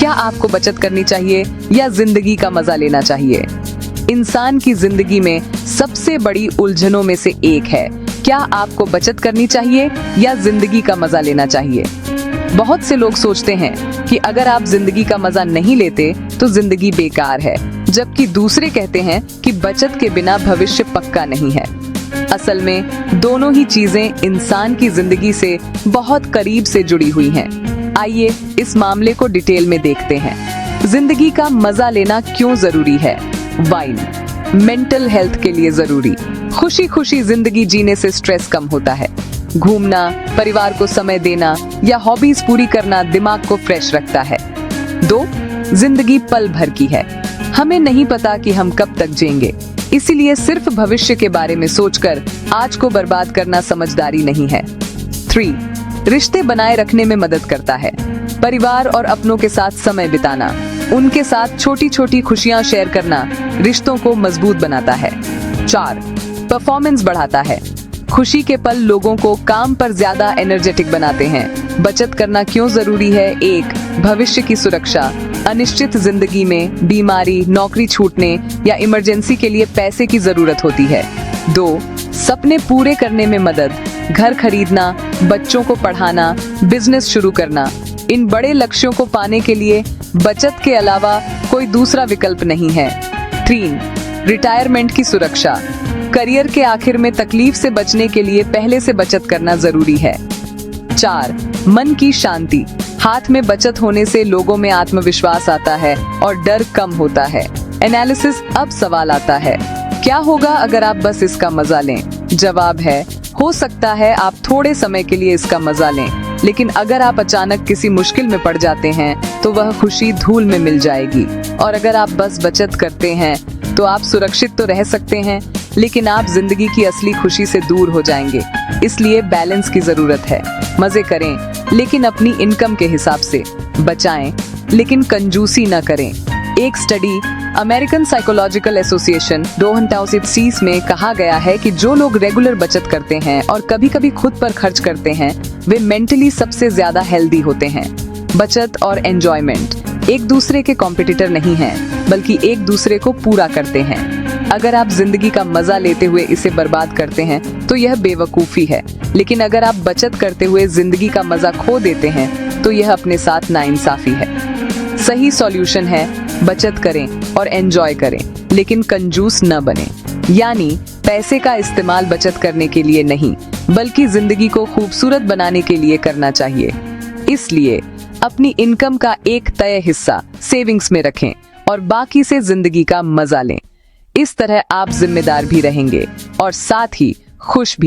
क्या आपको बचत करनी चाहिए या जिंदगी का मजा लेना चाहिए? इंसान की जिंदगी में सबसे बड़ी उलझनों में से एक है, क्या आपको बचत करनी चाहिए या जिंदगी का मजा लेना चाहिए? बहुत से लोग सोचते हैं कि अगर आप जिंदगी का मजा नहीं लेते तो जिंदगी बेकार है, जबकि दूसरे कहते हैं कि बचत के बिना भविष्य पक्का नहीं है। असल में दोनों ही चीजें इंसान की जिंदगी से बहुत करीब से जुड़ी हुई हैं। आइए इस मामले को डिटेल में देखते हैं। जिंदगी का मजा लेना क्यों जरूरी है? वाइन, मेंटल हेल्थ के लिए जरूरी। खुशी खुशी जिंदगी जीने से स्ट्रेस कम होता है। घूमना, परिवार को समय देना या हॉबीज पूरी करना दिमाग को फ्रेश रखता है। 2, जिंदगी पल भर की है, हमें नहीं पता कि हम कब तक जिएंगे, इसीलिए सिर्फ भविष्य के बारे में सोचकर आज को बर्बाद करना समझदारी नहीं है। 3, रिश्ते बनाए रखने में मदद करता है। परिवार और अपनों के साथ समय बिताना, उनके साथ छोटी छोटी खुशियां शेयर करना रिश्तों को मजबूत बनाता है। 4, परफॉर्मेंस बढ़ाता है। खुशी के पल लोगों को काम पर ज्यादा एनर्जेटिक बनाते हैं। बचत करना क्यों जरूरी है? 1, भविष्य की सुरक्षा। अनिश्चित जिंदगी में बीमारी, नौकरी छूटने या इमरजेंसी के लिए पैसे की जरूरत होती है। 2, सपने पूरे करने में मदद। घर खरीदना, बच्चों को पढ़ाना, बिजनेस शुरू करना, इन बड़े लक्ष्यों को पाने के लिए बचत के अलावा कोई दूसरा विकल्प नहीं है। 3, रिटायरमेंट की सुरक्षा। करियर के आखिर में तकलीफ से बचने के लिए पहले से बचत करना जरूरी है। 4, मन की शांति। हाथ में बचत होने से लोगों में आत्मविश्वास आता है और डर कम होता है। एनालिसिस, अब सवाल आता है, क्या होगा अगर आप बस इसका मजा लें? जवाब है, हो सकता है आप थोड़े समय के लिए इसका मजा लें, लेकिन अगर आप अचानक किसी मुश्किल में पड़ जाते हैं तो वह खुशी धूल में मिल जाएगी। और अगर आप बस बचत करते हैं तो आप सुरक्षित तो रह सकते हैं, लेकिन आप जिंदगी की असली खुशी से दूर हो जाएंगे। इसलिए बैलेंस की जरूरत है। मजे करें, लेकिन अपनी इनकम के हिसाब से। बचाएं, लेकिन कंजूसी न करें। एक स्टडी अमेरिकन साइकोलॉजिकल एसोसिएशन 2023 में कहा गया है कि जो लोग रेगुलर बचत करते हैं और कभी कभी खुद पर खर्च करते हैं, वे मेंटली सबसे ज्यादा हेल्दी होते हैं। बचत और एंजॉयमेंट एक दूसरे के कॉम्पिटिटर नहीं हैं, बल्कि एक दूसरे को पूरा करते हैं। अगर आप जिंदगी का मजा लेते हुए इसे बर्बाद करते हैं तो यह बेवकूफी है, लेकिन अगर आप बचत करते हुए जिंदगी का मजा खो देते हैं तो यह अपने साथ नाइंसाफी है। सही सॉल्यूशन है, बचत करें और एंजॉय करें, लेकिन कंजूस न बने। यानी पैसे का इस्तेमाल बचत करने के लिए नहीं, बल्कि जिंदगी को खूबसूरत बनाने के लिए करना चाहिए। इसलिए अपनी इनकम का एक तय हिस्सा सेविंग्स में रखें और बाकी से जिंदगी का मजा लें। इस तरह आप जिम्मेदार भी रहेंगे और साथ ही खुश भी।